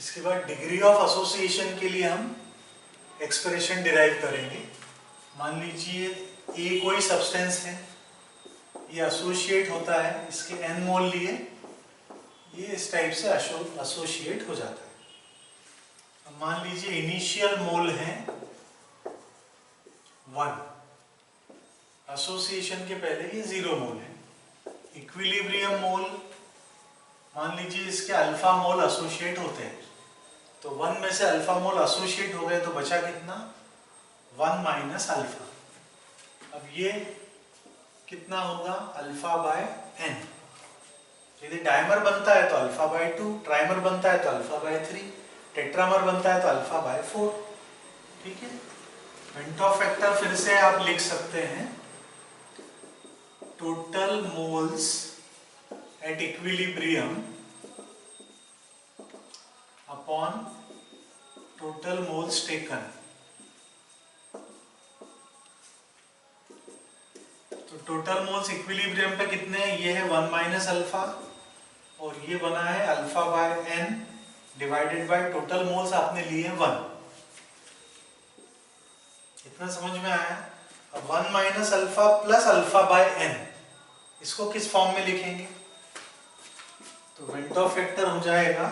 इसके बाद degree of association के लिए हम एक्सप्रेशन डिराइव करेंगे। मान लीजिए ए कोई सब्सटेंस है, ये एसोसिएट होता है, इसके n मोल लिए ये इस टाइप से एसोसिएट हो जाता है। अब मान लीजिए इनिशियल मोल है 1, एसोसिएशन के पहले ये 0 मोल है। इक्विलिब्रियम मोल मान लीजिए इसके अल्फा मोल एसोसिएट होते हैं, तो 1 में से अल्फा मोल एसोसिएट हो गए तो बचा कितना, 1 माइनस अल्फा। अब ये कितना होगा, अल्फा बाय n। यदि डायमर बनता है तो अल्फा बाय 2, ट्राइमर बनता है तो अल्फा बाय 3, टेट्रामर बनता है तो अल्फा बाय 4। ठीक है, वेंट फैक्टर फिर से आप लिख सकते हैं, total moles at equilibrium upon total moles taken. तो टोटल मोल्स इक्विलिब्रियम पे कितने हैं, ये है 1 माइनस अल्फा और ये बना है alpha by n divided by total moles आपने लिए हैं 1। इतना समझ में आया। अब 1 minus alpha plus alpha by n, इसको किस फॉर्म में लिखेंगे, तो वेंट फैक्टर हो जाएगा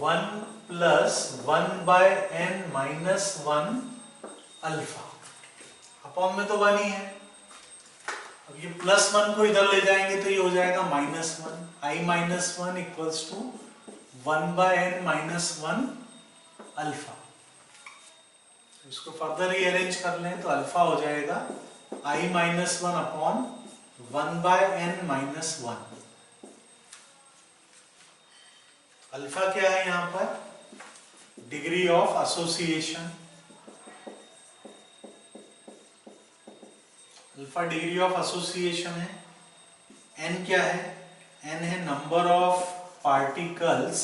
1 plus 1 by n minus 1 alpha. Upon में तो 1 ही है। अब ये प्लस 1 को इधर ले जाएंगे तो ये हो जाएगा minus 1, i minus 1 equals to 1 by n minus 1 alpha. इसको फर्दर रीअरेंज कर लें तो अल्फा हो जाएगा i minus 1 upon 1 by n minus 1। Alpha क्या है यहां पर, degree of association. Alpha degree of association है। n क्या है, n है number of particles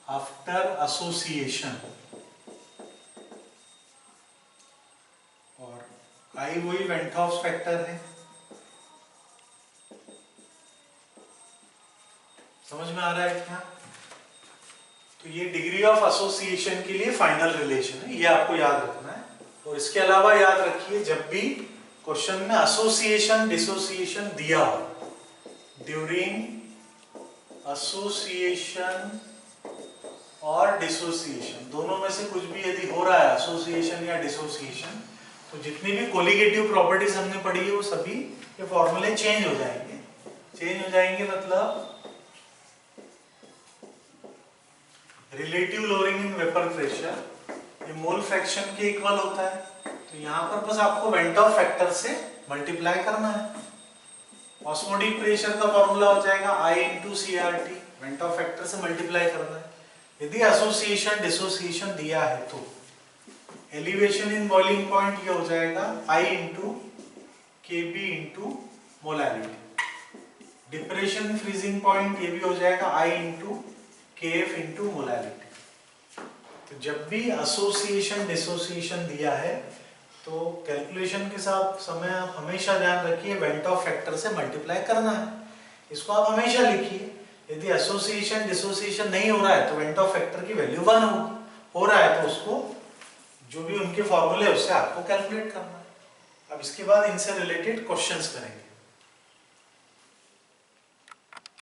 after association, और i वही वेंट हॉफ्स फैक्टर है। समझ में आ रहा है क्या। तो ये डिग्री ऑफ एसोसिएशन के लिए फाइनल रिलेशन है, ये आपको याद रखना है। और इसके अलावा याद रखिए, जब भी क्वेश्चन में एसोसिएशन डिसोसिएशन दिया हो, ड्यूरिंग एसोसिएशन और डिसोसिएशन दोनों में से कुछ भी यदि हो रहा है, एसोसिएशन या डिसोसिएशन, तो जितनी भी कोलिगेटिव प्रॉपर्टीज हमने पढ़ी है वो सभी ये फॉर्मूले चेंज हो जाएंगे। चेंज हो जाएंगे मतलब relative lowering in vapour pressure, ये मोल फ्रैक्शन के इक्वल होता है। तो यहाँ पर बस आपको वेंट ऑफ फैक्टर से मल्टीप्लाई करना है। ऑस्मोटिक प्रेशर का फॉर्मूला हो जाएगा I into CRT, went of factor से मल्टीप्लाई करना है। यदि एसोसिएशन डिसोसिएशन दिया है तो एलिवेशन इन बॉइलिंग पॉइंट ये हो जाएगा I into KB into molarity. Depression freezing point ये भी हो जाएगा I into KF into molarity. तो जब भी एसोसिएशन डिसोसिएशन दिया है तो कैलकुलेशन के साथ समय आप हमेशा ध्यान रखिए, वेंट ऑफ फैक्टर से मल्टीप्लाई करना है। इसको आप हमेशा लिखिए। यदि एसोसिएशन डिसोसिएशन नहीं हो रहा है तो वेंट ऑफ फैक्टर की वैल्यू 1 होगी, हो रहा है तो उसको जो भी उनके फॉर्मूले है उससे आपको कैलकुलेट करना है। अब इसके बाद इनसे रिलेटेड क्वेश्चंस करेंगे।